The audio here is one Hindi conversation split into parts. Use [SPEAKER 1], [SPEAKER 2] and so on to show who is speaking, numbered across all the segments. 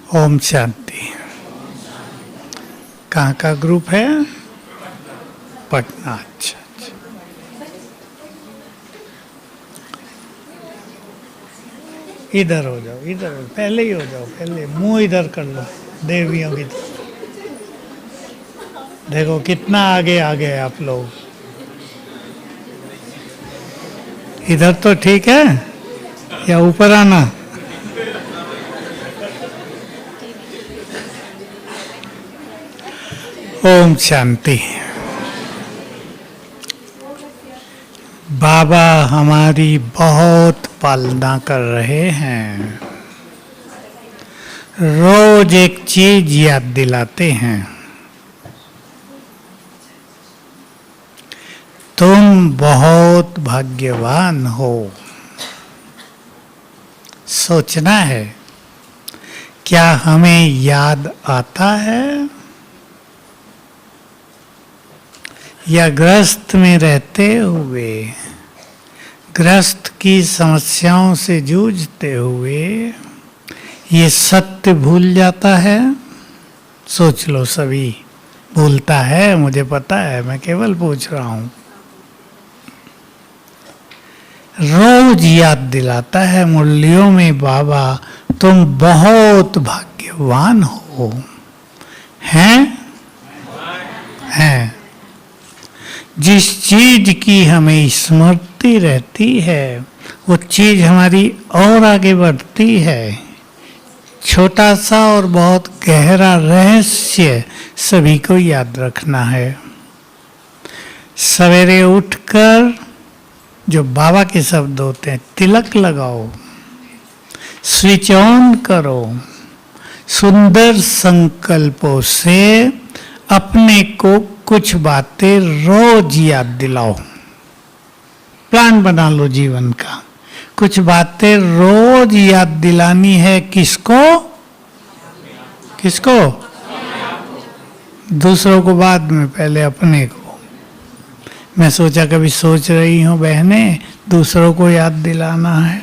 [SPEAKER 1] ओम शांति। कहाँ का ग्रुप है? पटना। अच्छा अच्छा। इधर हो जाओ, इधर हो, पहले ही हो जाओ, पहले मुंह इधर कर लो देवियों की तरफ। देखो कितना आगे आ गए आप लोग। इधर तो ठीक है या ऊपर आना? ओम शांति। बाबा हमारी बहुत पालना कर रहे हैं, रोज एक चीज याद दिलाते हैं, तुम बहुत भाग्यवान हो। सोचना है, क्या हमें याद आता है या ग्रस्त में रहते हुए, ग्रस्त की समस्याओं से जूझते हुए ये सत्य भूल जाता है? सोच लो, सभी भूलता है, मुझे पता है, मैं केवल पूछ रहा हूं। रोज याद दिलाता है मुरलियों में बाबा, तुम बहुत भाग्यवान हो। हैं? हैं। जिस चीज की हमें स्मृति रहती है वो चीज हमारी और आगे बढ़ती है। छोटा सा और बहुत गहरा रहस्य सभी को याद रखना है। सवेरे उठकर जो बाबा के शब्द होते हैं, तिलक लगाओ, स्विच ऑन करो, सुंदर संकल्पों से अपने को कुछ बातें रोज याद दिलाओ। प्लान बना लो जीवन का, कुछ बातें रोज याद दिलानी है। किसको? किसको? दूसरों को बाद में, पहले अपने को। मैं सोचा कभी सोच रही हूँ बहनें, दूसरों को याद दिलाना है।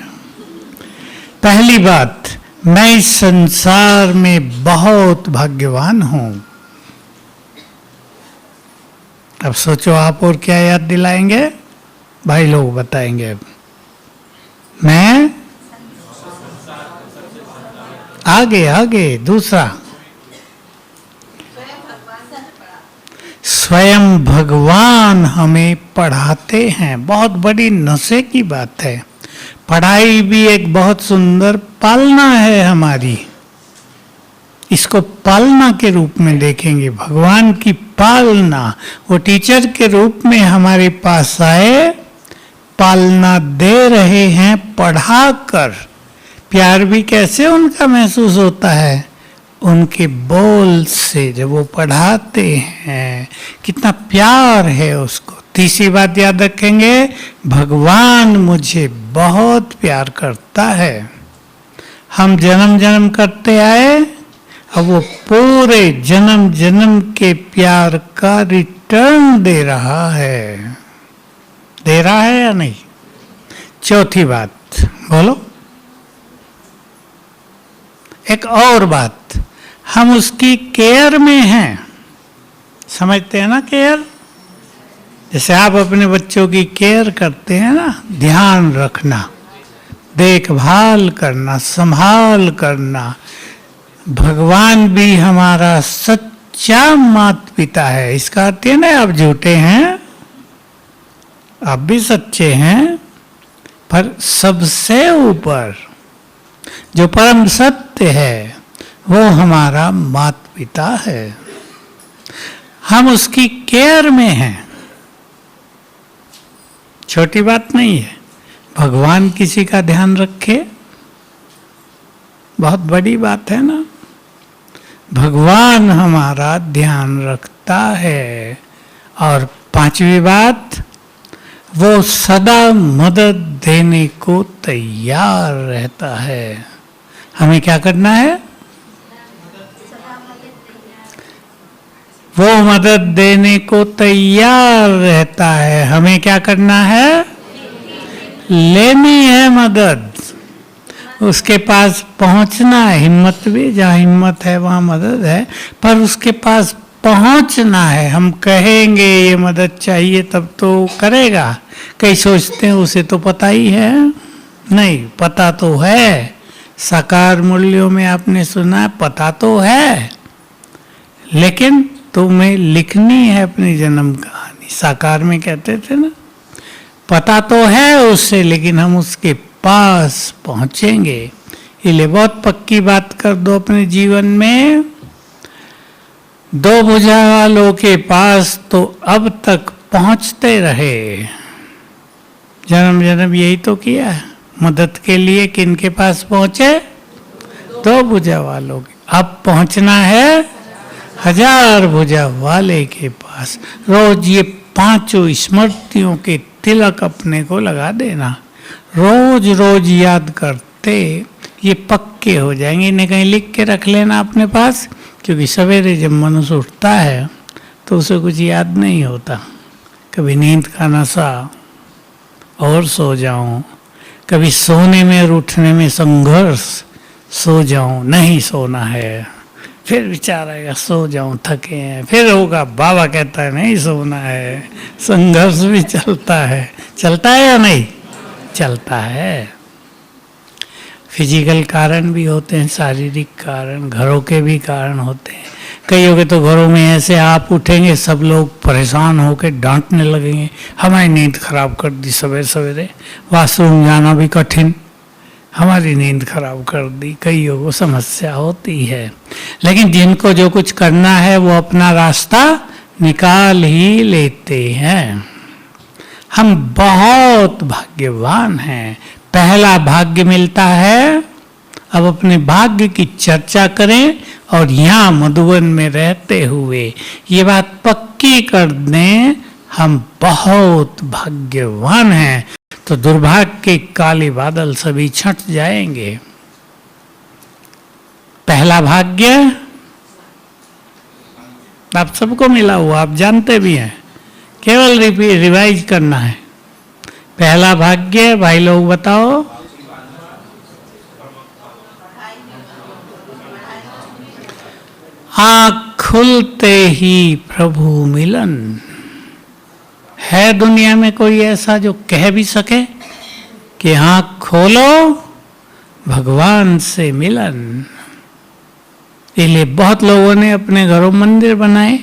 [SPEAKER 1] पहली बात, मैं इस संसार में बहुत भाग्यवान हूँ। अब सोचो आप और क्या याद दिलाएंगे? भाई लोग बताएंगे। अब मैं आगे आगे दूसरा, स्वयं भगवान हमें पढ़ाते हैं। बहुत बड़ी नशे की बात है। पढ़ाई भी एक बहुत सुंदर पालना है हमारी। इसको पालना के रूप में देखेंगे, भगवान की पालना। वो टीचर के रूप में हमारे पास आए, पालना दे रहे हैं पढ़ाकर। प्यार भी कैसे उनका महसूस होता है? उनके बोल से, जब वो पढ़ाते हैं, कितना प्यार है उसको। तीसरी बात याद रखेंगे, भगवान मुझे बहुत प्यार करता है। हम जन्म जन्म करते आए, अब वो पूरे जन्म जन्म के प्यार का रिटर्न दे रहा है। दे रहा है या नहीं? चौथी बात बोलो। एक और बात, हम उसकी केयर में हैं। समझते हैं ना केयर? जैसे आप अपने बच्चों की केयर करते हैं ना, ध्यान रखना, देखभाल करना, संभाल करना। भगवान भी हमारा सच्चा माता पिता है। इसका अर्थ है ना आप झूठे हैं, आप भी सच्चे हैं, पर सबसे ऊपर जो परम सत्य है वो हमारा माता पिता है। हम उसकी केयर में हैं। छोटी बात नहीं है। भगवान किसी का ध्यान रखे, बहुत बड़ी बात है ना। भगवान हमारा ध्यान रखता है। और पांचवी बात, वो सदा मदद देने को तैयार रहता है। हमें क्या करना है? वो मदद देने को तैयार रहता है। हमें क्या करना है? लेनी है मदद। उसके पास पहुंचना है। हिम्मत भी, जहाँ हिम्मत है वहाँ मदद है, पर उसके पास पहुंचना है। हम कहेंगे ये मदद चाहिए तब तो करेगा। कई सोचते हैं उसे तो पता ही है। नहीं, पता तो है। साकार मूल्यों में आपने सुना है, पता तो है, लेकिन तुम्हें लिखनी है अपनी जन्म कहानी। साकार में कहते थे ना, पता तो है उससे, लेकिन हम उसके पास पहुंचेंगे। इसलिए बहुत पक्की बात कर दो अपने जीवन में, दो भुजा वालों के पास तो अब तक पहुंचते रहे। जन्म जन्म यही तो किया है, मदद के लिए किनके पास पहुंचे? दो भुजा वालों के। अब पहुंचना है 1000 भुजा वाले के पास। रोज ये 5 स्मृतियों के तिलक अपने को लगा देना, रोज रोज याद करते ये पक्के हो जाएंगे। इन्हें कहीं लिख के रख लेना अपने पास, क्योंकि सवेरे जब मनुष्य उठता है तो उसे कुछ याद नहीं होता। कभी नींद का नशा और सो जाऊं, कभी सोने में और उठने में संघर्ष, सो जाऊं, नहीं सोना है, फिर विचार आएगा सो जाऊं, थके हैं, फिर होगा बाबा कहता है नहीं सोना है। संघर्ष भी चलता है या नहीं? चलता है। फिजिकल कारण भी होते हैं, शारीरिक कारण, घरों के भी कारण होते हैं। कईयों के तो घरों में ऐसे आप उठेंगे सब लोग परेशान होकर डांटने लगेंगे, हमारी नींद खराब कर दी, सवेरे सवेरे वॉशरूम जाना भी कठिन, हमारी नींद खराब कर दी। कईयों को समस्या होती है, लेकिन जिनको जो कुछ करना है वो अपना रास्ता निकाल ही लेते हैं। हम बहुत भाग्यवान हैं, पहला भाग्य मिलता है। अब अपने भाग्य की चर्चा करें और यहाँ मधुबन में रहते हुए ये बात पक्की कर दें, हम बहुत भाग्यवान हैं, तो दुर्भाग्य के काले बादल सभी छंट जाएंगे। पहला भाग्य आप सबको मिला हुआ, आप जानते भी हैं, केवल रिवाइज करना है। पहला भाग्य भाई लोग बताओ। आँख खुलते ही प्रभु मिलन। है दुनिया में कोई ऐसा जो कह भी सके कि आँख खोलो भगवान से मिलन? इसलिए बहुत लोगों ने अपने घरों मंदिर बनाए,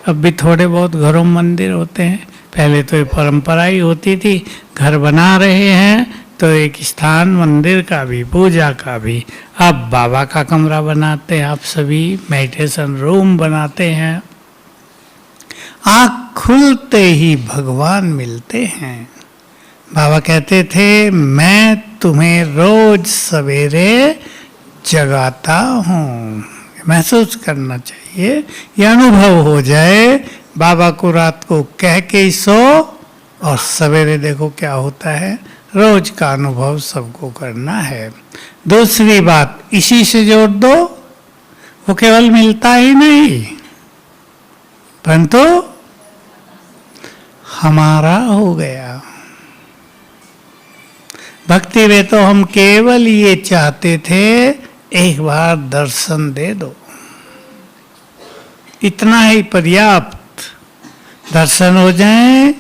[SPEAKER 1] अब भी थोड़े बहुत घरों मंदिर होते हैं। पहले तो ये परंपरा ही होती थी, घर बना रहे हैं तो एक स्थान मंदिर का भी, पूजा का भी। अब बाबा का कमरा बनाते हैं, आप सभी मेडिटेशन रूम बनाते हैं। आँख खुलते ही भगवान मिलते हैं। बाबा कहते थे मैं तुम्हें रोज सवेरे जगाता हूँ। महसूस करना चाहिए, यह अनुभव हो जाए। बाबा को रात को कह के ही सो और सवेरे देखो क्या होता है। रोज का अनुभव सबको करना है। दूसरी बात इसी से जोड़ दो, वो केवल मिलता ही नहीं परंतु हमारा हो गया। भक्ति में तो हम केवल ये चाहते थे एक बार दर्शन दे दो, इतना ही पर्याप्त। दर्शन हो जाए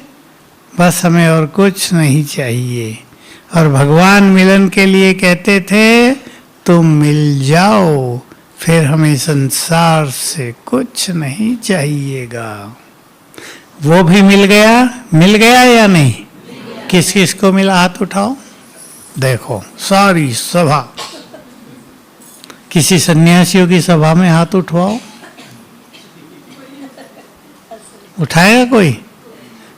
[SPEAKER 1] बस, हमें और कुछ नहीं चाहिए। और भगवान मिलन के लिए कहते थे तुम मिल जाओ, फिर हमें संसार से कुछ नहीं चाहिएगा। वो भी मिल गया या नहीं? किस किस को मिला? हाथ उठाओ, देखो सारी सभा। किसी सन्यासियों की सभा में हाथ उठवाओ, उठाएगा कोई?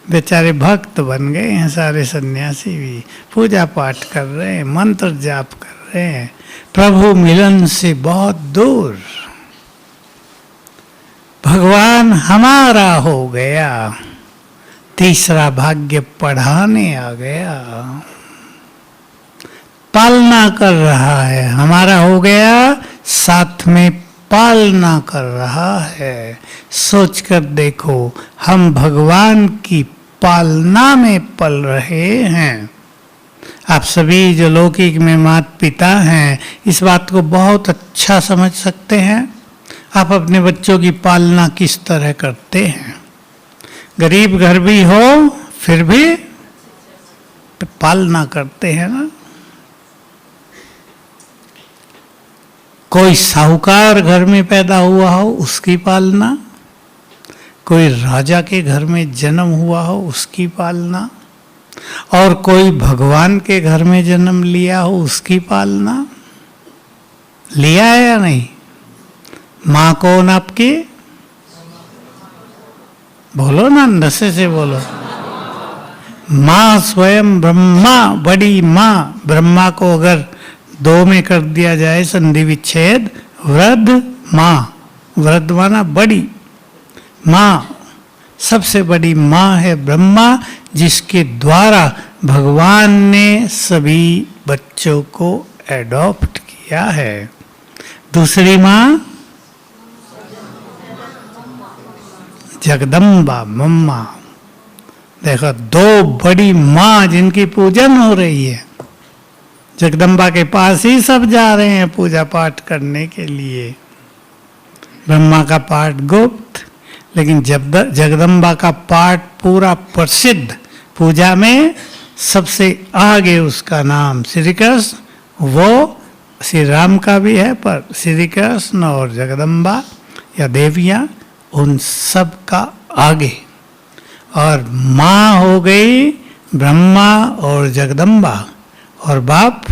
[SPEAKER 1] बेचारे भक्त बन गए हैं सारे सन्यासी भी, पूजा पाठ कर रहे हैं, मंत्र जाप कर रहे हैं, प्रभु मिलन से बहुत दूर। भगवान हमारा हो गया। तीसरा भाग्य पढ़ाने आ गया, पालना कर रहा है। हमारा हो गया, साथ में पालना कर रहा है। सोचकर देखो, हम भगवान की पालना में पल रहे हैं। आप सभी जो लौकिक में माता पिता हैं इस बात को बहुत अच्छा समझ सकते हैं। आप अपने बच्चों की पालना किस तरह करते हैं। गरीब घर भी हो फिर भी पालना करते हैं ना। कोई साहूकार घर में पैदा हुआ हो उसकी पालना, कोई राजा के घर में जन्म हुआ हो उसकी पालना, और कोई भगवान के घर में जन्म लिया हो उसकी पालना। लिया है या नहीं? माँ कौन आपकी? बोलो ना, नशे से बोलो। माँ स्वयं ब्रह्मा, बड़ी माँ। ब्रह्मा को अगर दो में कर दिया जाए संधि विच्छेद, वृद्ध माँ। वृद्ध माना बड़ी माँ, सबसे बड़ी माँ है ब्रह्मा, जिसके द्वारा भगवान ने सभी बच्चों को एडॉप्ट किया है। दूसरी माँ जगदम्बा मम्मा। देखो, दो बड़ी माँ जिनकी पूजन हो रही है। जगदम्बा के पास ही सब जा रहे हैं पूजा पाठ करने के लिए। ब्रह्मा का पाठ गुप्त, लेकिन जगदम्बा का पाठ पूरा प्रसिद्ध। पूजा में सबसे आगे उसका नाम श्री कृष्ण, वो श्री राम का भी है, पर श्री कृष्ण और जगदम्बा या देवियाँ उन सब का आगे। और माँ हो गई ब्रह्मा और जगदम्बा, और बाप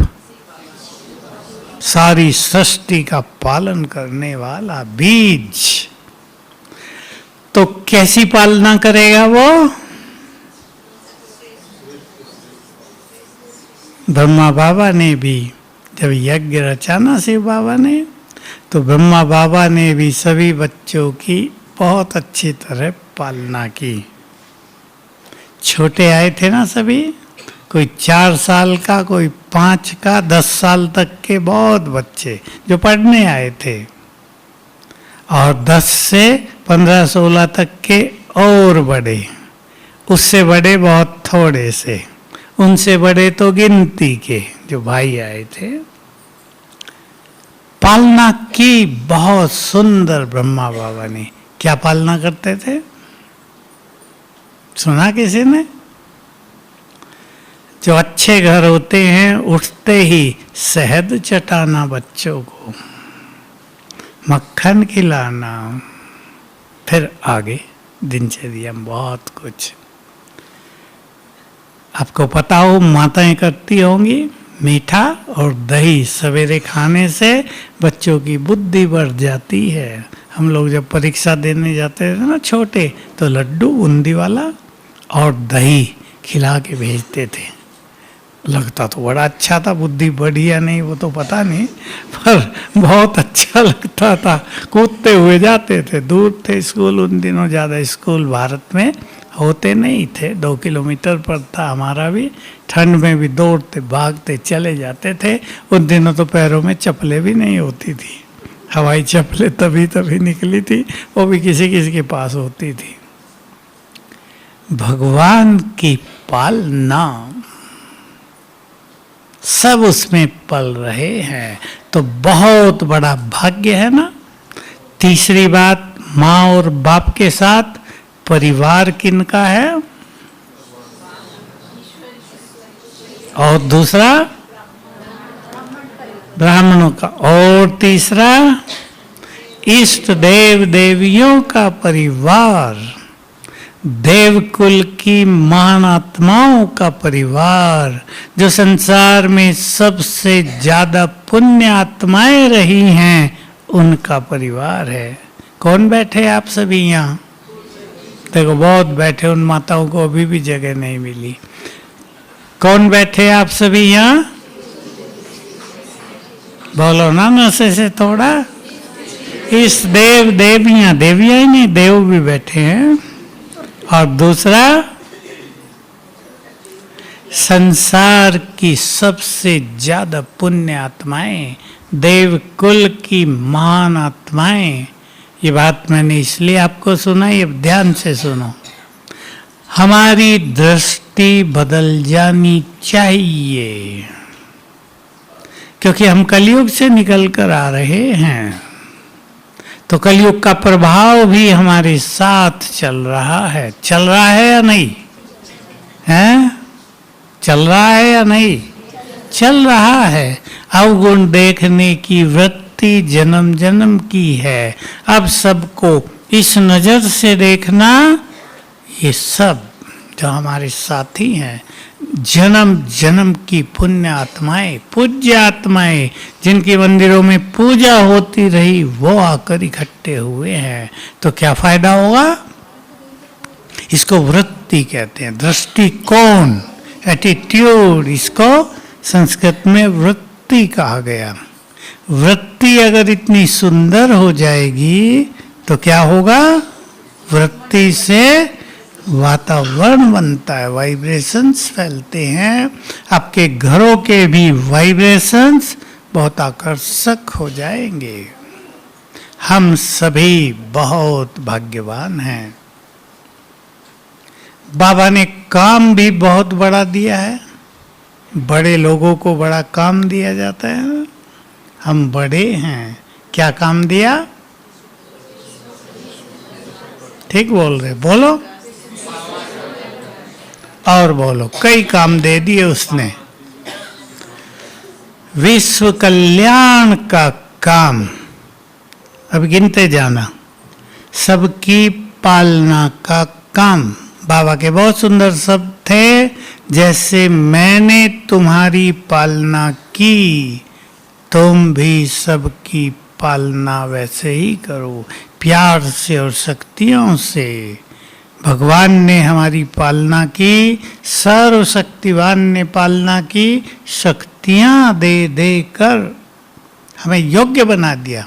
[SPEAKER 1] सारी सृष्टि का पालन करने वाला बीज। तो कैसी पालना करेगा वो? ब्रह्मा बाबा ने भी जब यज्ञ रचा ना शिव बाबा ने, तो ब्रह्मा बाबा ने भी सभी बच्चों की बहुत अच्छी तरह पालना की। छोटे आए थे ना सभी, कोई 4 साल का, कोई 5 का, 10 साल तक के बहुत बच्चे जो पढ़ने आए थे, और 10 से 15-16 तक के और बड़े, उससे बड़े बहुत थोड़े से, उनसे बड़े तो गिनती के जो भाई आए थे। पालना की बहुत सुंदर ब्रह्मा बाबा ने। क्या पालना करते थे? सुना किसी ने? जो अच्छे घर होते हैं उठते ही शहद चटाना बच्चों को, मक्खन खिलाना, फिर आगे दिनचर्या में बहुत कुछ। आपको पता हो माताएं करती होंगी, मीठा और दही सवेरे खाने से बच्चों की बुद्धि बढ़ जाती है। हम लोग जब परीक्षा देने जाते थे ना छोटे, तो लड्डू बूंदी वाला और दही खिला के भेजते थे। लगता तो बड़ा अच्छा था, बुद्धि बढ़ी या नहीं वो तो पता नहीं, पर बहुत अच्छा लगता था। कूदते हुए जाते थे। दूर थे स्कूल उन दिनों, ज़्यादा स्कूल भारत में होते नहीं थे। 2 किलोमीटर पर था हमारा भी। ठंड में भी दौड़ते भागते चले जाते थे। उन दिनों तो पैरों में चप्पलें भी नहीं होती थी, हवाई चप्पलें तभी तभी निकली थी, वो भी किसी किसी के पास होती थी। भगवान की पालना, सब उसमें पल रहे हैं, तो बहुत बड़ा भाग्य है ना। तीसरी बात, माँ और बाप के साथ परिवार किनका है? और दूसरा ब्राह्मणों का, और तीसरा इष्ट देव देवियों का परिवार, देवकुल की महान आत्माओं का परिवार, जो संसार में सबसे ज्यादा पुण्य आत्माएं रही हैं, उनका परिवार है। कौन बैठे आप सभी यहाँ? देखो बहुत बैठे, उन माताओं को अभी भी जगह नहीं मिली। कौन बैठे आप सभी यहाँ? बोलो ना नशे से थोड़ा। इस देव देवियां, देवियां ही नहीं देव भी बैठे हैं। और दूसरा, संसार की सबसे ज्यादा पुण्य आत्माएं, देव कुल की महान आत्माएं। ये बात मैंने इसलिए आपको सुनाई, अब ध्यान से सुनो। हमारी दृष्टि बदल जानी चाहिए, क्योंकि हम कलयुग से निकल कर आ रहे हैं, तो कलयुग का प्रभाव भी हमारे साथ चल रहा है या नहीं है? चल रहा है या नहीं? चल रहा है। अवगुण देखने की वृत्ति जन्म जन्म की है। अब सबको इस नजर से देखना, ये सब जो हमारे साथी हैं, जन्म जन्म की पुण्य आत्माएं, पूज्य आत्माएं, जिनके मंदिरों में पूजा होती रही, वो आकर इकट्ठे हुए हैं। तो क्या फायदा होगा? इसको वृत्ति कहते हैं, दृष्टिकोण, एटीट्यूड। इसको संस्कृत में वृत्ति कहा गया। वृत्ति अगर इतनी सुंदर हो जाएगी तो क्या होगा? वृत्ति से वातावरण बनता है, वाइब्रेशंस फैलते हैं। आपके घरों के भी वाइब्रेशंस बहुत आकर्षक हो जाएंगे। हम सभी बहुत भाग्यवान हैं। बाबा ने काम भी बहुत बड़ा दिया है। बड़े लोगों को बड़ा काम दिया जाता है। हम बड़े हैं, क्या काम दिया? ठीक बोल रहे, बोलो और बोलो। कई काम दे दिए उसने। विश्व कल्याण का काम, अब गिनते जाना। सबकी पालना का काम। बाबा के बहुत सुंदर शब्द थे, जैसे मैंने तुम्हारी पालना की, तुम भी सबकी पालना वैसे ही करो, प्यार से और शक्तियों से। भगवान ने हमारी पालना की, सर्वशक्तिवान ने पालना की, शक्तियां दे दे कर हमें योग्य बना दिया,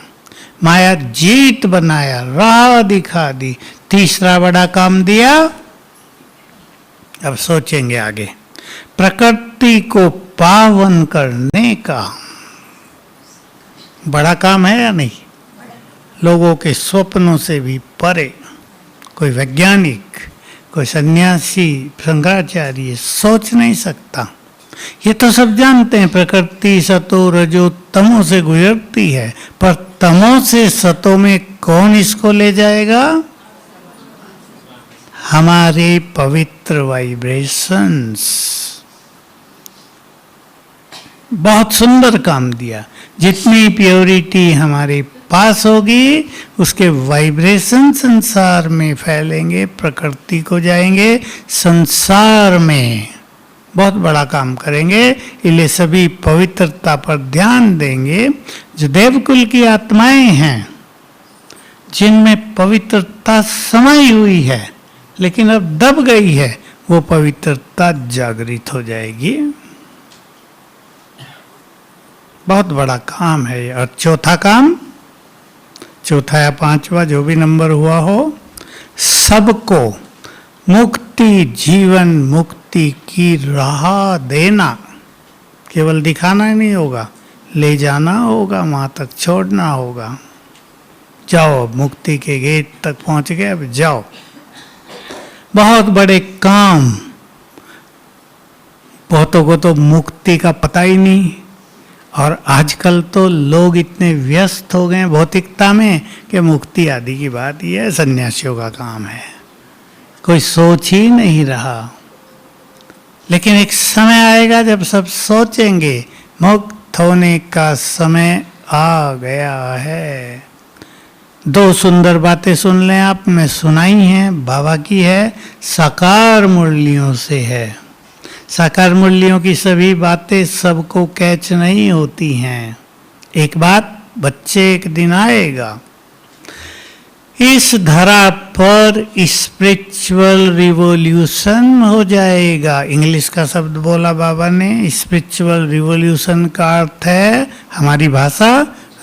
[SPEAKER 1] माया जीत बनाया, राह दिखा दी। तीसरा बड़ा काम दिया, अब सोचेंगे आगे, प्रकृति को पावन करने का। बड़ा काम है या नहीं? लोगों के स्वप्नों से भी परे। कोई वैज्ञानिक, कोई सन्यासी, शंकराचार्य सोच नहीं सकता। ये तो सब जानते हैं, प्रकृति सतो रजो तमो से गुजरती है, पर तमो से सतो में कौन इसको ले जाएगा? हमारे पवित्र वाइब्रेशंस। बहुत सुंदर काम दिया। जितनी प्योरिटी हमारे पास होगी, उसके वाइब्रेशन संसार में फैलेंगे, प्रकृति को जाएंगे, संसार में बहुत बड़ा काम करेंगे। इसलिए सभी पवित्रता पर ध्यान देंगे। जो देवकुल की आत्माएं हैं, जिनमें पवित्रता समाई हुई है लेकिन अब दब गई है, वो पवित्रता जागृत हो जाएगी। बहुत बड़ा काम है। और चौथा काम, चौथा या पांचवा जो भी नंबर हुआ हो, सबको मुक्ति, जीवन मुक्ति की राह देना। केवल दिखाना ही नहीं होगा, ले जाना होगा, वहां तक छोड़ना होगा। जाओ, मुक्ति के गेट तक पहुंच गए, अब जाओ। बहुत बड़े काम। बहुतों को तो मुक्ति का पता ही नहीं, और आजकल तो लोग इतने व्यस्त हो गए भौतिकता में कि मुक्ति आदि की बात यह सन्यासियों का काम है। कोई सोच ही नहीं रहा। लेकिन एक समय आएगा जब सब सोचेंगे, मुक्त होने का समय आ गया है। दो सुंदर बातें सुन लें आप, मैं सुनाई हैं, बाबा की है, साकार मुरलियों से है। साकार मुरलियों की सभी बातें सबको कैच नहीं होती हैं। एक बात, बच्चे एक दिन आएगा, इस धरा पर स्पिरिचुअल रिवॉल्यूशन हो जाएगा। इंग्लिश का शब्द बोला बाबा ने। स्पिरिचुअल रिवॉल्यूशन का अर्थ है, हमारी भाषा,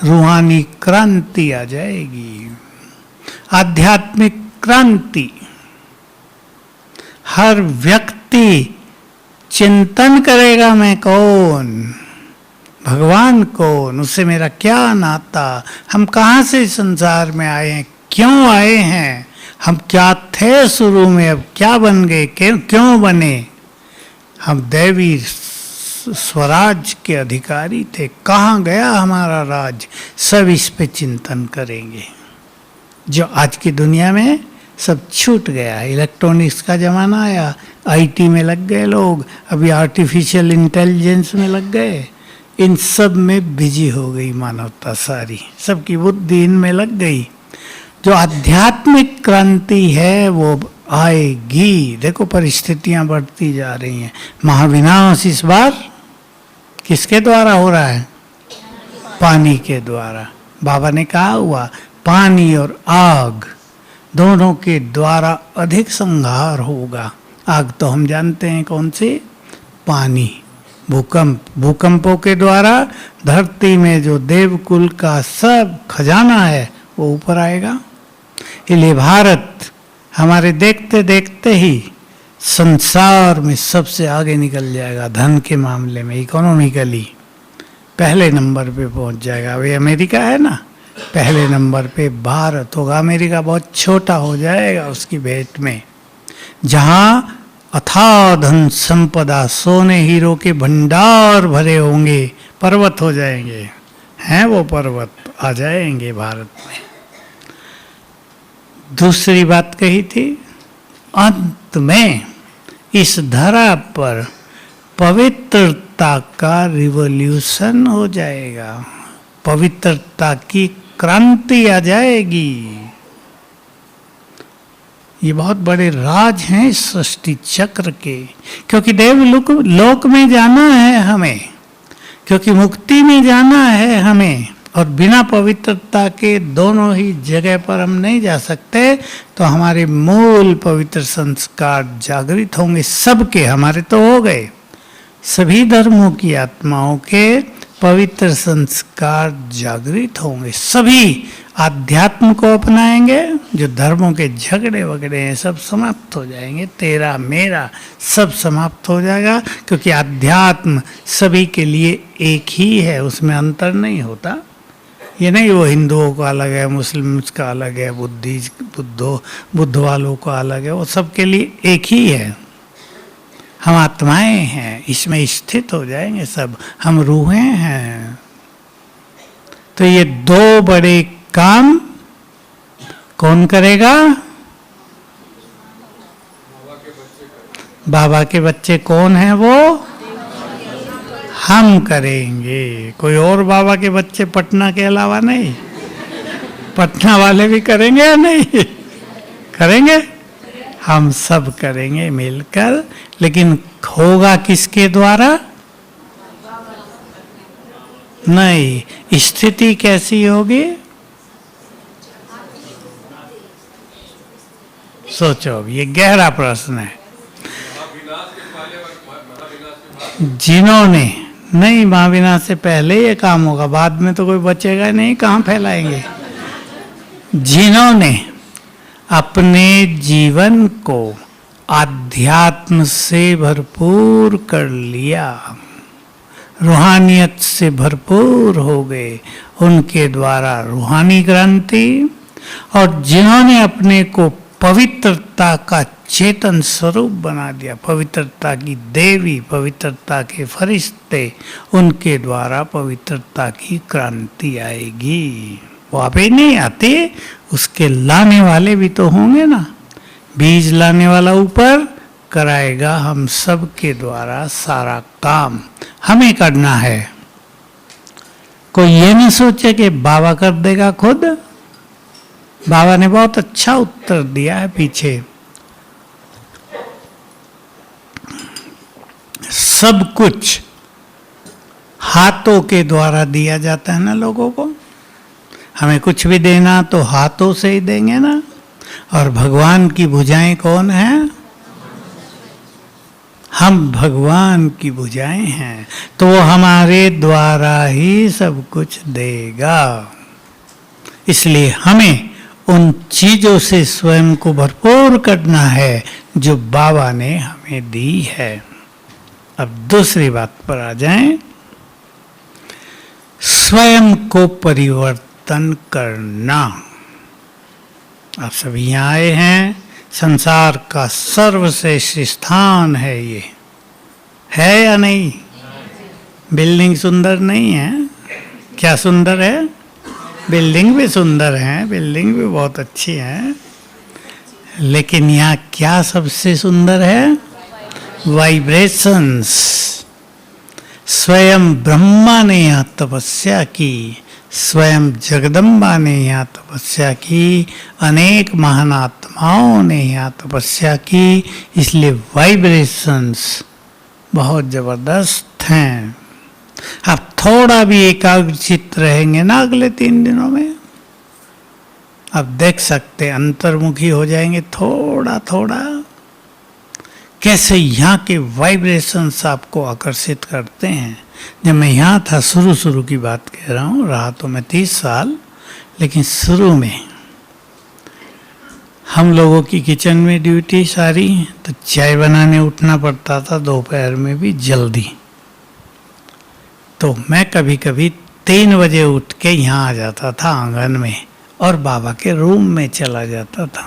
[SPEAKER 1] रूहानी क्रांति आ जाएगी, आध्यात्मिक क्रांति। हर व्यक्ति चिंतन करेगा, मैं कौन, भगवान कौन, उससे मेरा क्या नाता, हम कहाँ से संसार में आए हैं, क्यों आए हैं। हम क्या थे शुरू में, अब क्या बन गए, क्यों बने। हम दैवी स्वराज के अधिकारी थे, कहाँ गया हमारा राज, सब इस पे चिंतन करेंगे। जो आज की दुनिया में सब छूट गया है। इलेक्ट्रॉनिक्स का जमाना आया, आईटी में लग गए लोग, अभी आर्टिफिशियल इंटेलिजेंस में लग गए, इन सब में बिजी हो गई मानवता सारी, सबकी बुद्धि इनमें लग गई। जो आध्यात्मिक क्रांति है वो आएगी। देखो परिस्थितियां बढ़ती जा रही हैं। महाविनाश इस बार किसके द्वारा हो रहा है? पानी के द्वारा। बाबा ने कहा हुआ पानी और आग दोनों के द्वारा अधिक संहार होगा। आग तो हम जानते हैं कौन सी, पानी। भूकंप, भूकंपों के द्वारा धरती में जो देवकुल का सब खजाना है वो ऊपर आएगा। इसलिए भारत हमारे देखते देखते ही संसार में सबसे आगे निकल जाएगा धन के मामले में, इकोनॉमिकली पहले नंबर पे पहुंच जाएगा। अभी अमेरिका है ना, पहले नंबर पे भारत होगा। अमेरिका बहुत छोटा हो जाएगा उसकी भेंट में। जहां अथाह धन संपदा, सोने हीरो के भंडार भरे होंगे, पर्वत हो जाएंगे, हैं वो पर्वत आ जाएंगे भारत में। दूसरी बात कही थी, अंत में इस धरा पर पवित्रता का रिवॉल्यूशन हो जाएगा, पवित्रता की क्रांति आ जाएगी। ये बहुत बड़े राज हैं इस सृष्टि चक्र के, क्योंकि देवलोक लोक में जाना है हमें, क्योंकि मुक्ति में जाना है हमें, और बिना पवित्रता के दोनों ही जगह पर हम नहीं जा सकते। तो हमारे मूल पवित्र संस्कार जागृत होंगे सबके, हमारे तो हो गए, सभी धर्मों की आत्माओं के पवित्र संस्कार जागृत होंगे। सभी आध्यात्म को अपनाएंगे, जो धर्मों के झगड़े वगड़े हैं सब समाप्त हो जाएंगे, तेरा मेरा सब समाप्त हो जाएगा, क्योंकि आध्यात्म सभी के लिए एक ही है, उसमें अंतर नहीं होता। ये नहीं वो हिंदुओं का अलग है, मुस्लिम्स का अलग है, बुद्ध वालों का अलग है, वो सबके लिए एक ही है। हम आत्माएं हैं, इसमें स्थित हो जाएंगे सब, हम रूहें हैं। तो ये दो बड़े काम कौन करेगा? बाबा के बच्चे कौन हैं वो? हम करेंगे। कोई और बाबा के बच्चे पटना के अलावा नहीं? पटना वाले भी करेंगे या नहीं करेंगे? हम सब करेंगे मिलकर, लेकिन होगा किसके द्वारा? नहीं, स्थिति कैसी होगी? सोचो, ये गहरा प्रश्न है। जिन्होंने नहीं, महाविनाश से पहले ये काम होगा, बाद में तो कोई बचेगा नहीं, कहाँ फैलाएंगे। जिन्होंने अपने जीवन को आध्यात्म से भरपूर कर लिया, रूहानियत से भरपूर हो गए, उनके द्वारा रूहानी क्रांति, और जिन्होंने अपने को पवित्रता का चेतन स्वरूप बना दिया, पवित्रता की देवी, पवित्रता के फरिश्ते, उनके द्वारा पवित्रता की क्रांति आएगी। वो आप ही नहीं आते, उसके लाने वाले भी तो होंगे ना। बीज लाने वाला ऊपर कराएगा, हम सब के द्वारा सारा काम हमें करना है। कोई ये नहीं सोचे कि बाबा कर देगा खुद। बाबा ने बहुत अच्छा उत्तर दिया है पीछे। सब कुछ हाथों के द्वारा दिया जाता है ना लोगों को। हमें कुछ भी देना तो हाथों से ही देंगे ना। और भगवान की भुजाएं कौन है? हम भगवान की भुजाएं हैं, तो वो हमारे द्वारा ही सब कुछ देगा। इसलिए हमें उन चीजों से स्वयं को भरपूर करना है जो बाबा ने हमें दी है। अब दूसरी बात पर आ जाएं। स्वयं को परिवर्तन करना। आप सभी यहाँ आए हैं, संसार का सर्वश्रेष्ठ स्थान है ये, है या नहीं? बिल्डिंग सुंदर नहीं है? क्या सुंदर है? बिल्डिंग भी सुंदर है, बिल्डिंग भी बहुत अच्छी है, लेकिन यहाँ क्या सबसे सुंदर है? वाइब्रेशंस। स्वयं ब्रह्मा ने यहाँ तपस्या की, स्वयं जगदम्बा ने यहाँ तपस्या की, अनेक महान आत्माओं ने यहाँ तपस्या की, इसलिए वाइब्रेशंस बहुत जबरदस्त हैं। आप थोड़ा भी एकाग्रचित्त रहेंगे ना अगले 3 दिनों में, आप देख सकते अंतर्मुखी हो जाएंगे थोड़ा थोड़ा, कैसे यहाँ के वाइब्रेशंस आपको आकर्षित करते हैं। जब मैं यहाँ था, शुरू की बात कह रहा हूँ, रहा तो मैं 30 साल, लेकिन शुरू में हम लोगों की किचन में ड्यूटी सारी, तो चाय बनाने उठना पड़ता था दोपहर में भी जल्दी। तो मैं कभी कभी 3 बजे उठ के यहाँ आ जाता था आंगन में, और बाबा के रूम में चला जाता था।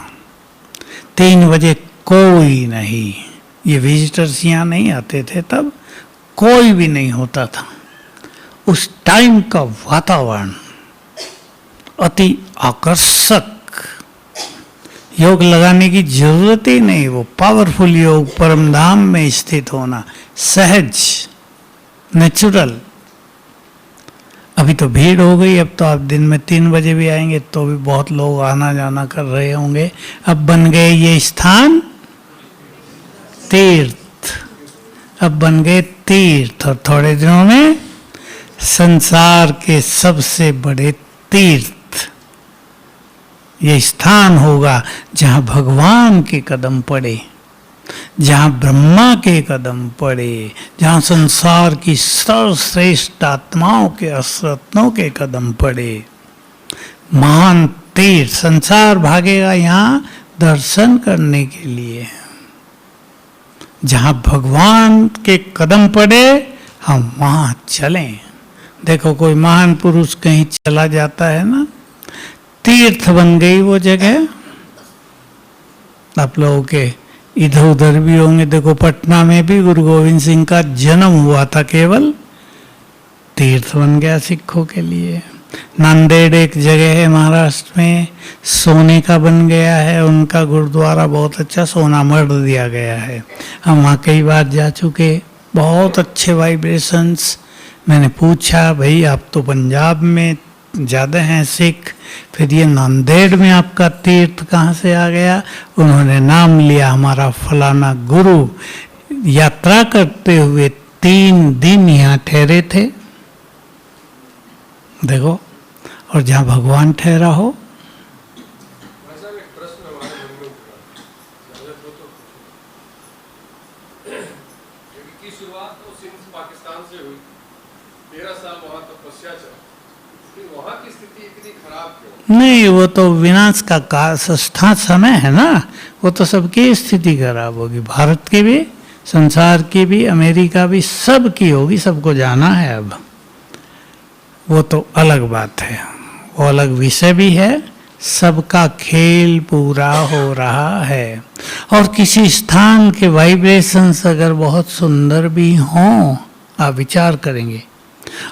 [SPEAKER 1] 3 बजे कोई नहीं, ये विजिटर्स यहाँ नहीं आते थे तब, कोई भी नहीं होता था। उस टाइम का वातावरण अति आकर्षक, योग लगाने की जरूरत ही नहीं, वो पावरफुल योग, परम धाम में स्थित होना, सहज, नेचुरल। अभी तो भीड़ हो गई, अब तो आप दिन में 3 बजे भी आएंगे तो भी बहुत लोग आना जाना कर रहे होंगे। अब बन गए ये स्थान तीर्थ, अब बन गए तीर्थ, और थोड़े दिनों में संसार के सबसे बड़े तीर्थ ये स्थान होगा, जहाँ भगवान के कदम पड़े, जहाँ ब्रह्मा के कदम पड़े, जहाँ संसार की सर्वश्रेष्ठ आत्माओं के असरत्नों के कदम पड़े। महान तीर्थ, संसार भागेगा यहाँ दर्शन करने के लिए। जहाँ भगवान के कदम पड़े हम वहाँ चलें। देखो कोई महान पुरुष कहीं चला जाता है ना, तीर्थ बन गई वो जगह। आप लोगों के इधर उधर भी होंगे, देखो पटना में भी गुरु गोविंद सिंह का जन्म हुआ था, केवल तीर्थ बन गया सिखों के लिए। नांदेड़ एक जगह है महाराष्ट्र में, सोने का बन गया है, उनका गुरुद्वारा बहुत अच्छा, सोना मर्द दिया गया है। हम वहाँ कई बार जा चुके, बहुत अच्छे वाइब्रेशंस। मैंने पूछा भाई आप तो पंजाब में ज़्यादा हैं सिख, फिर ये नांदेड़ में आपका तीर्थ कहाँ से आ गया? उन्होंने नाम लिया, हमारा फलाना गुरु यात्रा करते हुए 3 दिन यहाँ ठहरे थे। देखो, और जहाँ भगवान ठहरा हो।
[SPEAKER 2] शुरुआत तो सिंध पाकिस्तान से हुई, 13 साल वहाँ तपस्या चला, फिर वहाँ की स्थिति इतनी खराब क्यों?
[SPEAKER 1] नहीं, वो तो विनाश का संस्था समय है ना, वो तो सबकी स्थिति खराब होगी, भारत की भी, संसार की भी, अमेरिका भी, सब की होगी, सबको जाना है। अब वो तो अलग बात है, वो अलग विषय भी है। सबका खेल पूरा हो रहा है, और किसी स्थान के वाइब्रेशंस अगर बहुत सुंदर भी हों, आप विचार करेंगे,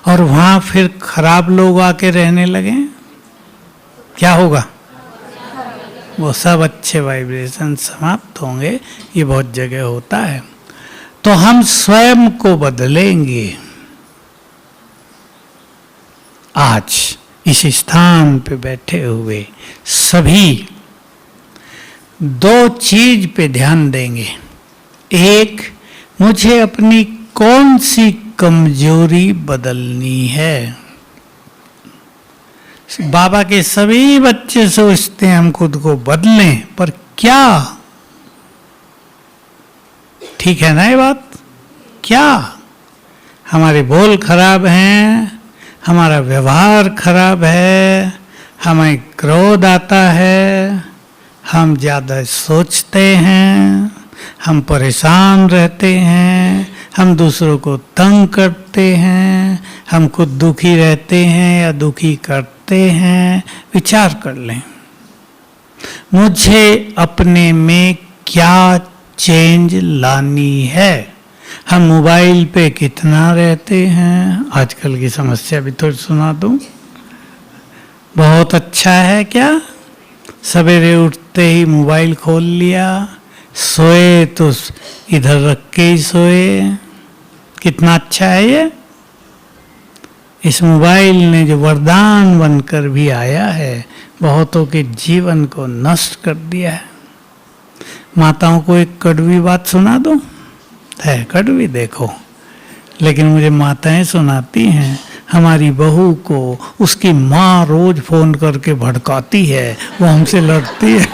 [SPEAKER 1] और वहाँ फिर खराब लोग आके रहने लगे, क्या होगा? वो सब अच्छे वाइब्रेशन समाप्त होंगे। ये बहुत जगह होता है। तो हम स्वयं को बदलेंगे। आज इस स्थान पे बैठे हुए सभी 2 चीज पे ध्यान देंगे। एक, मुझे अपनी कौन सी कमजोरी बदलनी है। बाबा के सभी बच्चे सोचते हैं हम खुद को बदलें, पर क्या? ठीक है ना ये बात? क्या? हमारे बोल खराब हैं, हमारा व्यवहार खराब है, हमें क्रोध आता है, हम ज़्यादा सोचते हैं, हम परेशान रहते हैं, हम दूसरों को तंग करते हैं, हम खुद दुखी रहते हैं या दुखी करते हैं। विचार कर लें, मुझे अपने में क्या चेंज लानी है। हम मोबाइल पे कितना रहते हैं, आजकल की समस्या भी थोड़ी सुना दूं। बहुत अच्छा है क्या, सवेरे उठते ही मोबाइल खोल लिया, सोए तो इधर रख के ही सोए। कितना अच्छा है ये। इस मोबाइल ने जो वरदान बनकर भी आया है, बहुतों के जीवन को नष्ट कर दिया है। माताओं को एक कड़वी बात सुना दो, है कड़वी देखो, लेकिन मुझे माताएं सुनाती हैं। हमारी बहू को उसकी माँ रोज फोन करके भड़काती है, वो हमसे लड़ती है।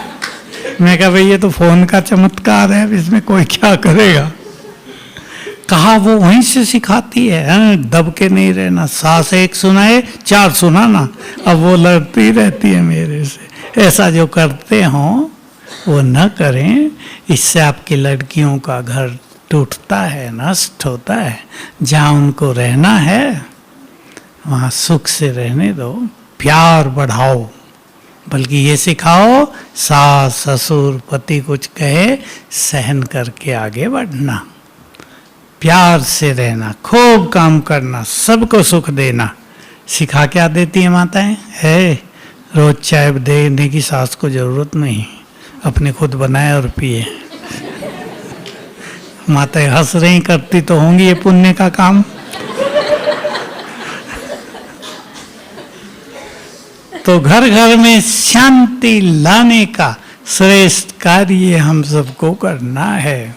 [SPEAKER 1] मैं कहा भाई ये तो फोन का चमत्कार है, अब इसमें कोई क्या करेगा। कहा वो वहीं से सिखाती है, दब के नहीं रहना, सास एक सुनाए 4 सुनाना। अब वो लड़ती रहती है मेरे से। ऐसा जो करते हो वो न करें, इससे आपकी लड़कियों का घर टूटता है, नष्ट होता है। जहाँ उनको रहना है वहाँ सुख से रहने दो, प्यार बढ़ाओ, बल्कि ये सिखाओ सास ससुर पति कुछ कहे सहन करके आगे बढ़ना, प्यार से रहना, खूब काम करना, सबको सुख देना। सिखा क्या देती है माताएं? है रोज चाय देने की सास को जरूरत नहीं, अपने खुद बनाए और पिए। माताएं हंस रही, करती तो होंगी ये पुण्य का काम। तो घर घर में शांति लाने का श्रेष्ठ कार्य हम सबको करना है।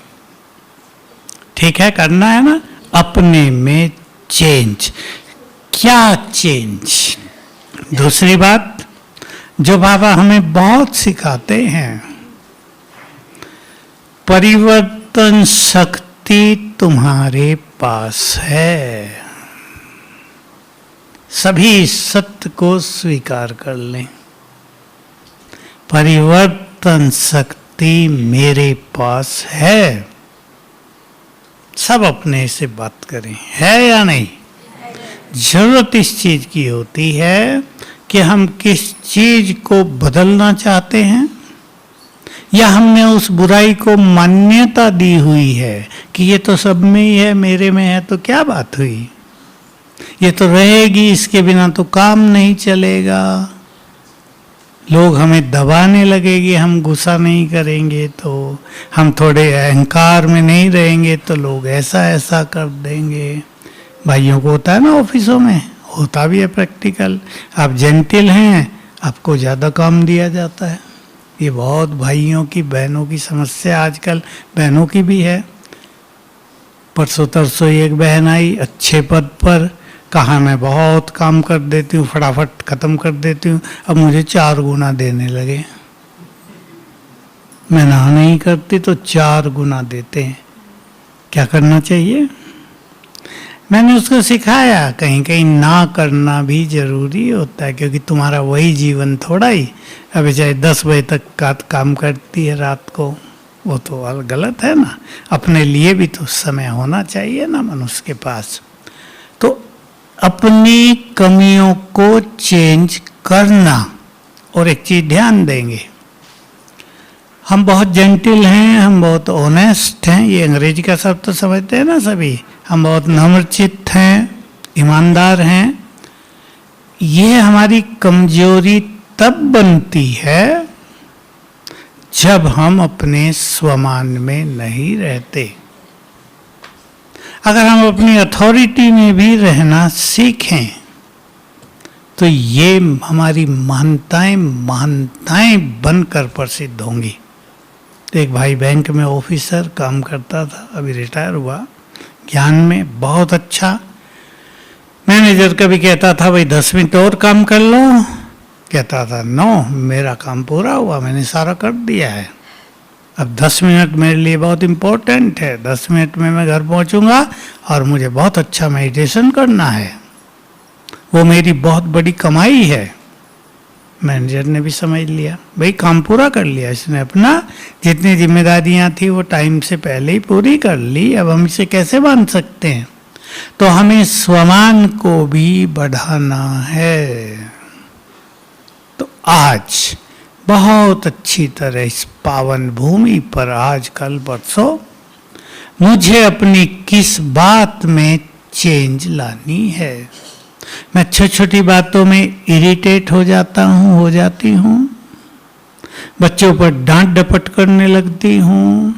[SPEAKER 1] ठीक है, करना है ना। अपने में चेंज। क्या चेंज? दूसरी बात जो बाबा हमें बहुत सिखाते हैं, परिवर्तन शक्ति तुम्हारे पास है। सभी सत्य को स्वीकार कर लें। परिवर्तन शक्ति मेरे पास है। सब अपने से बात करें, है या नहीं? जरूरत इस चीज की होती है कि हम किस चीज को बदलना चाहते हैं, या हमने उस बुराई को मान्यता दी हुई है कि ये तो सब में ही है, मेरे में है तो क्या बात हुई, ये तो रहेगी, इसके बिना तो काम नहीं चलेगा। लोग हमें दबाने लगेंगे, हम गुस्सा नहीं करेंगे तो, हम थोड़े अहंकार में नहीं रहेंगे तो लोग ऐसा ऐसा कर देंगे। भाइयों को होता है ना, ऑफिसों में होता भी है प्रैक्टिकल। आप जेंटिल हैं, आपको ज़्यादा काम दिया जाता है। ये बहुत भाइयों की बहनों की समस्या आजकल, बहनों की भी है। परसों तरसों एक बहन आई अच्छे पद पर, कहा मैं बहुत काम कर देती हूँ, फटाफट ख़त्म कर देती हूँ, अब मुझे 4 गुना देने लगे। मैं ना नहीं करती तो 4 गुना देते हैं। क्या करना चाहिए? मैंने उसको सिखाया कहीं कहीं ना करना भी जरूरी होता है, क्योंकि तुम्हारा वही जीवन थोड़ा ही। अभी चाहे 10 बजे तक का काम करती है रात को, वो तो गलत है ना। अपने लिए भी तो समय होना चाहिए ना मनुष्य के पास। तो अपनी कमियों को चेंज करना। और एक चीज ध्यान देंगे, हम बहुत जेंटिल हैं, हम बहुत ऑनेस्ट हैं, ये अंग्रेजी का शब्द तो समझते हैं ना सभी। हम बहुत नम्रचित्त हैं, ईमानदार हैं। ये हमारी कमजोरी तब बनती है जब हम अपने स्वमान में नहीं रहते। अगर हम अपनी अथॉरिटी में भी रहना सीखें तो ये हमारी महानताएं बनकर प्रसिद्ध होंगी। तो एक भाई बैंक में ऑफिसर काम करता था, अभी रिटायर हुआ, ज्ञान में बहुत अच्छा। मैनेजर कभी कहता था भाई 10 मिनट और काम कर लो, कहता था नो, मेरा काम पूरा हुआ, मैंने सारा कर दिया है। अब 10 मिनट मेरे लिए बहुत इम्पोर्टेंट है, 10 मिनट में मैं घर पहुंचूंगा और मुझे बहुत अच्छा मेडिटेशन करना है, वो मेरी बहुत बड़ी कमाई है। मैनेजर ने भी समझ लिया, भाई काम पूरा कर लिया इसने अपना, जितनी जिम्मेदारियां थी वो टाइम से पहले ही पूरी कर ली, अब हम इसे कैसे बांध सकते हैं। तो हमें स्वमान को भी बढ़ाना है। तो आज बहुत अच्छी तरह इस पावन भूमि पर आज कल परसों मुझे अपनी किस बात में चेंज लानी है। मैं छोटी छोटी बातों में इरिटेट हो जाता हूँ, हो जाती हूँ, बच्चों पर डांट डपट करने लगती हूँ,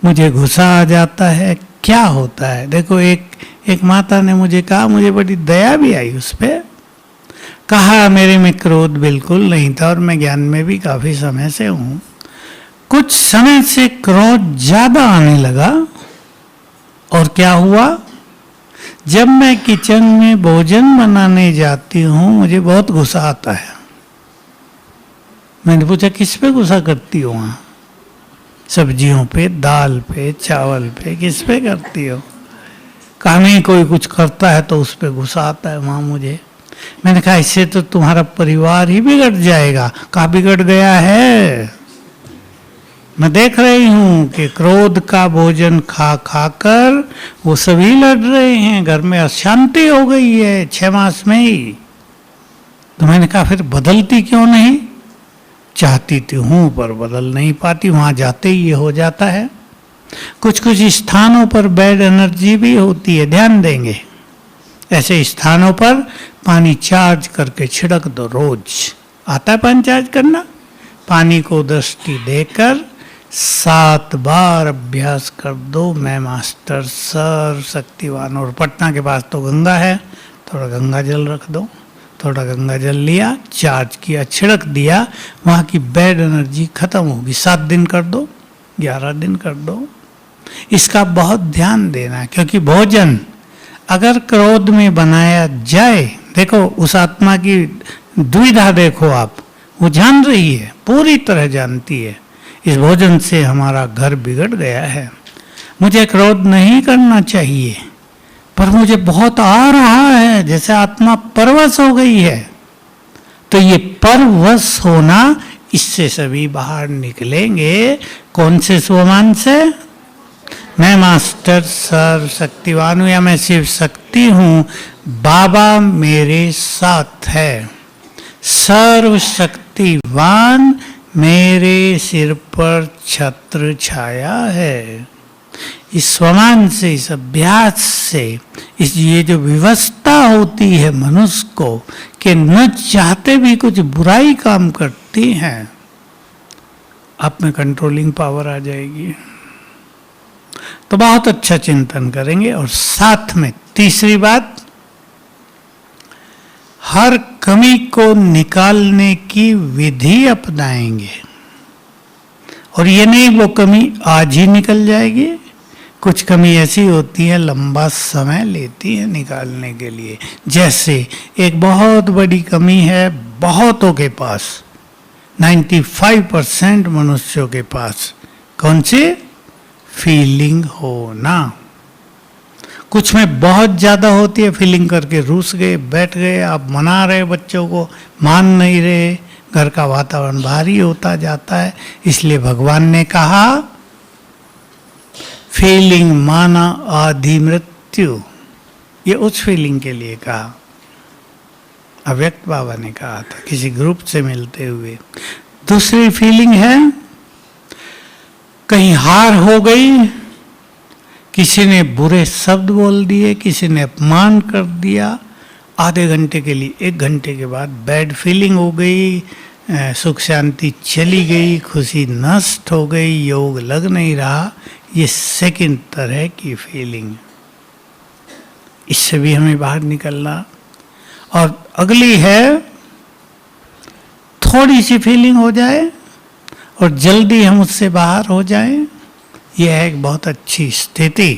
[SPEAKER 1] मुझे गुस्सा आ जाता है। क्या होता है? देखो, एक माता ने मुझे कहा, मुझे बड़ी दया भी आई उस पर। कहा मेरे में क्रोध बिल्कुल नहीं था और मैं ज्ञान में भी काफी समय से हूँ। कुछ समय से क्रोध ज्यादा आने लगा और क्या हुआ, जब मैं किचन में भोजन बनाने जाती हूँ मुझे बहुत गुस्सा आता है। मैंने पूछा किस पे गुस्सा करती हो? वहाँ सब्जियों पे, दाल पे, चावल पे, किस पे करती हो? कहा नहीं, कोई कुछ करता है तो उस पे गुस्सा आता है वहाँ मुझे। मैंने कहा इससे तो तुम्हारा परिवार ही बिगड़ जाएगा। कहा बिगड़ गया है, मैं देख रही हूं कि क्रोध का भोजन खा खाकर वो सभी लड़ रहे हैं, घर में अशांति हो गई है 6 मास में ही। तो मैंने कहा फिर बदलती क्यों नहीं? चाहती तो हूं पर बदल नहीं पाती, वहां जाते ही ये हो जाता है। कुछ कुछ स्थानों पर बैड एनर्जी भी होती है, ध्यान देंगे। ऐसे स्थानों पर पानी चार्ज करके छिड़क दो रोज। आता है पानी चार्ज करना? पानी को दृष्टि देकर 7 बार अभ्यास कर दो। मैं मास्टर सर्व शक्तिवान। और पटना के पास तो गंगा है, थोड़ा गंगा जल रख दो। थोड़ा गंगा जल लिया, चार्ज किया, छिड़क दिया, वहाँ की बैड एनर्जी खत्म होगी। 7 दिन कर दो, 11 दिन कर दो। इसका बहुत ध्यान देना, क्योंकि भोजन अगर क्रोध में बनाया जाए, देखो उस आत्मा की दुविधा देखो आप, वो जान रही है, पूरी तरह जानती है इस भोजन से हमारा घर बिगड़ गया है, मुझे क्रोध नहीं करना चाहिए, पर मुझे बहुत आ रहा है, जैसे आत्मा परवश हो गई है। तो ये परवश होना, इससे सभी बाहर निकलेंगे। कौन से स्वमान से? मैं मास्टर सर्व शक्तिवान हूं या मैं शिव शक्ति हूं, बाबा मेरे साथ है। सर्व शक्तिवान मेरे सिर पर छत्र छाया है। इस स्वमान से, इस अभ्यास से, इस ये जो व्यवस्था होती है मनुष्य को कि न चाहते भी कुछ बुराई काम करती हैं, आप में कंट्रोलिंग पावर आ जाएगी। तो बहुत अच्छा चिंतन करेंगे। और साथ में तीसरी बात, हर कमी को निकालने की विधि अपनाएंगे। और ये नहीं वो कमी आज ही निकल जाएगी, कुछ कमी ऐसी होती है लंबा समय लेती है निकालने के लिए। जैसे एक बहुत बड़ी कमी है बहुतों के पास, 95% मनुष्यों के पास, कौन सी? फीलिंग होना। कुछ में बहुत ज्यादा होती है, फीलिंग करके रूस गए, बैठ गए, आप मना रहे बच्चों को, मान नहीं रहे, घर का वातावरण भारी होता जाता है। इसलिए भगवान ने कहा फीलिंग माना आधि मृत्यु। ये उस फीलिंग के लिए कहा, अव्यक्त बाबा ने कहा था किसी ग्रुप से मिलते हुए। दूसरी फीलिंग है, कहीं हार हो गई, किसी ने बुरे शब्द बोल दिए, किसी ने अपमान कर दिया, आधे घंटे के लिए, 1 घंटे के बाद बैड फीलिंग हो गई, सुख शांति चली गई, खुशी नष्ट हो गई, योग लग नहीं रहा। ये सेकंड तरह की फीलिंग, इससे भी हमें बाहर निकलना। और अगली है, थोड़ी सी फीलिंग हो जाए और जल्दी हम उससे बाहर हो जाएं, यह है एक बहुत अच्छी स्थिति।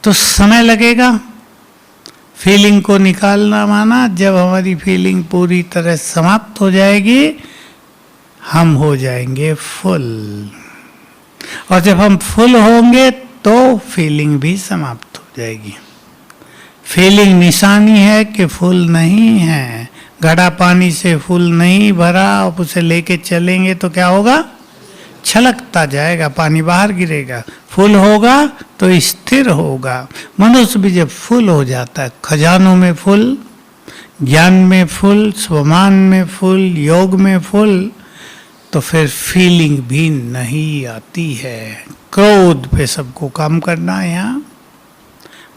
[SPEAKER 1] तो समय लगेगा फीलिंग को निकालना, माना जब हमारी फीलिंग पूरी तरह समाप्त हो जाएगी हम हो जाएंगे फुल। और जब हम फुल होंगे तो फीलिंग भी समाप्त हो जाएगी। फीलिंग निशानी है कि फुल नहीं है। घड़ा पानी से फुल नहीं भरा, आप उसे लेके चलेंगे तो क्या होगा? छलकता जाएगा, पानी बाहर गिरेगा। फुल होगा तो स्थिर होगा। मनुष्य भी जब फुल हो जाता है, खजानों में फुल, ज्ञान में फुल, स्वमान में फुल, योग में फुल, तो फिर फीलिंग भी नहीं आती है। क्रोध पे सबको काम करना है यहाँ।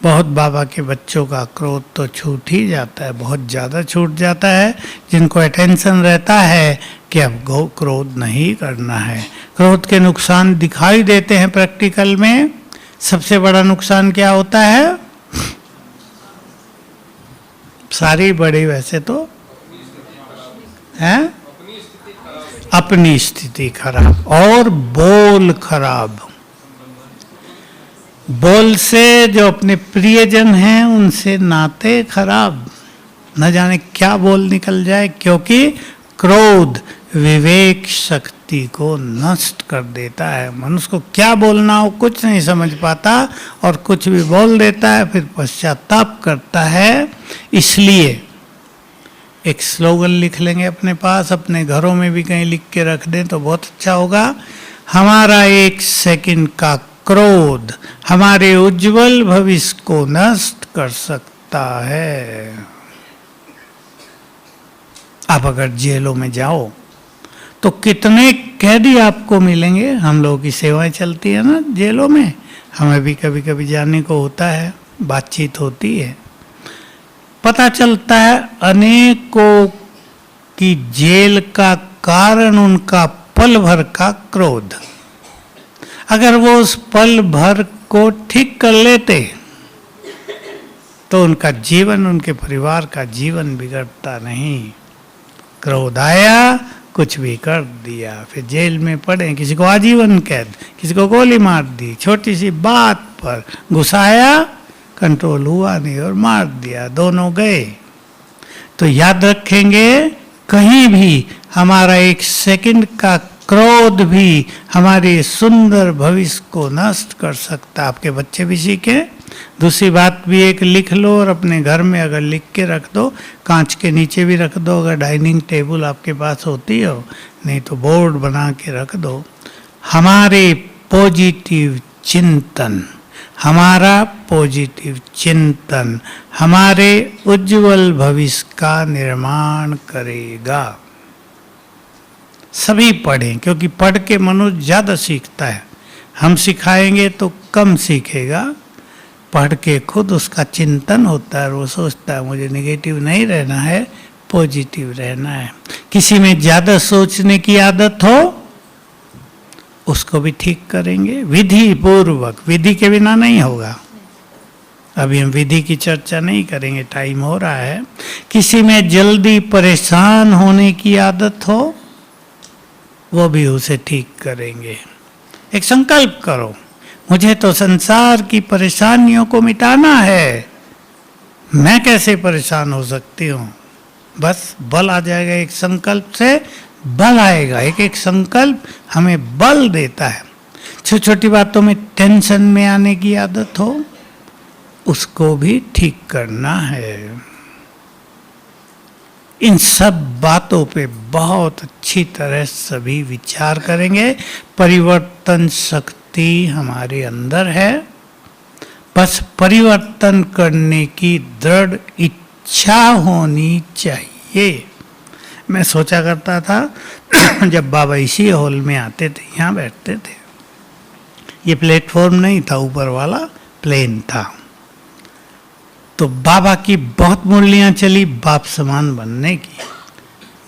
[SPEAKER 1] बहुत बाबा के बच्चों का क्रोध तो छूट ही जाता है, बहुत ज़्यादा छूट जाता है, जिनको अटेंशन रहता है कि अब क्रोध नहीं करना है। क्रोध के नुकसान दिखाई देते हैं प्रैक्टिकल में। सबसे बड़ा नुकसान क्या होता है? सारी बड़ी वैसे तो है, अपनी स्थिति खराब और बोल खराब। बोल से जो अपने प्रियजन हैं उनसे नाते खराब, न जाने क्या बोल निकल जाए, क्योंकि क्रोध विवेक शक्ति को नष्ट कर देता है। मनुष्य को क्या बोलना हो कुछ नहीं समझ पाता और कुछ भी बोल देता है, फिर पश्चाताप करता है। इसलिए एक स्लोगन लिख लेंगे अपने पास, अपने घरों में भी कहीं लिख के रख दें तो बहुत अच्छा होगा। हमारा 1 सेकंड का क्रोध हमारे उज्जवल भविष्य को नष्ट कर सकता है। आप अगर जेलों में जाओ तो कितने कैदी आपको मिलेंगे। हम लोगों की सेवाएं चलती है ना जेलों में, हमें भी कभी कभी जाने को होता है, बातचीत होती है, पता चलता है अनेकों की जेल का कारण उनका पल भर का क्रोध। अगर वो उस पल भर को ठीक कर लेते तो उनका जीवन, उनके परिवार का जीवन बिगड़ता नहीं। क्रोध आया, कुछ भी कर दिया, फिर जेल में पड़े, किसी को आजीवन कैद, किसी को गोली मार दी, छोटी सी बात पर गुस्साया, कंट्रोल हुआ नहीं और मार दिया, दोनों गए। तो याद रखेंगे, कहीं भी हमारा 1 सेकंड का क्रोध भी हमारे सुंदर भविष्य को नष्ट कर सकता है। आपके बच्चे भी सीखें। दूसरी बात भी एक लिख लो और अपने घर में अगर लिख के रख दो, कांच के नीचे भी रख दो, अगर डाइनिंग टेबल आपके पास होती हो, नहीं तो बोर्ड बना के रख दो। हमारे पॉजिटिव चिंतन, हमारा पॉजिटिव चिंतन हमारे उज्जवल भविष्य का निर्माण करेगा। सभी पढ़ें, क्योंकि पढ़ के मनुष्य ज़्यादा सीखता है। हम सिखाएंगे तो कम सीखेगा। पढ़ के खुद उसका चिंतन होता है और वो सोचता है मुझे नेगेटिव नहीं रहना है, पॉजिटिव रहना है। किसी में ज़्यादा सोचने की आदत हो उसको भी ठीक करेंगे विधि पूर्वक। विधि के बिना नहीं होगा। अभी हम विधि की चर्चा नहीं करेंगे, टाइम हो रहा है। किसी में जल्दी परेशान होने की आदत हो वो भी उसे ठीक करेंगे। एक संकल्प करो, मुझे तो संसार की परेशानियों को मिटाना है, मैं कैसे परेशान हो सकती हूँ। बस बल आ जाएगा। एक संकल्प से बल आएगा। एक एक संकल्प हमें बल देता है। छोटी छोटी बातों में टेंशन में आने की आदत हो उसको भी ठीक करना है। इन सब बातों पे बहुत अच्छी तरह सभी विचार करेंगे। परिवर्तन शक्ति हमारे अंदर है, बस परिवर्तन करने की दृढ़ इच्छा होनी चाहिए। मैं सोचा करता था जब बाबा इसी हॉल में आते थे, यहाँ बैठते थे, ये प्लेटफॉर्म नहीं था, ऊपर वाला प्लेन था, तो बाबा की बहुत मुरलियाँ चली बाप समान बनने की।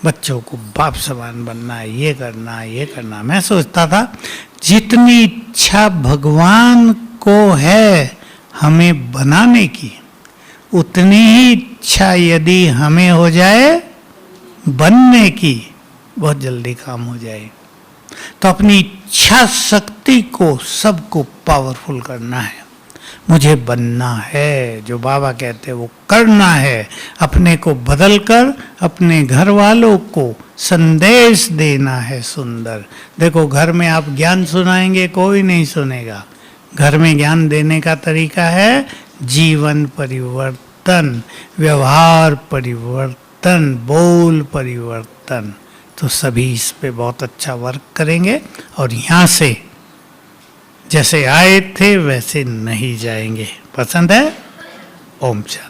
[SPEAKER 1] बच्चों को बाप समान बनना है, ये करना है, ये करना। मैं सोचता था जितनी इच्छा भगवान को है हमें बनाने की, उतनी ही इच्छा यदि हमें हो जाए बनने की, बहुत जल्दी काम हो जाए। तो अपनी इच्छा शक्ति को सबको पावरफुल करना है। मुझे बनना है, जो बाबा कहते हैं वो करना है। अपने को बदलकर अपने घर वालों को संदेश देना है सुंदर। देखो, घर में आप ज्ञान सुनाएंगे कोई नहीं सुनेगा। घर में ज्ञान देने का तरीका है जीवन परिवर्तन, व्यवहार परिवर्तन, बोल परिवर्तन। तो सभी इस पे बहुत अच्छा वर्क करेंगे और यहाँ से जैसे आए थे वैसे नहीं जाएंगे। पसंद है? ओम शांति।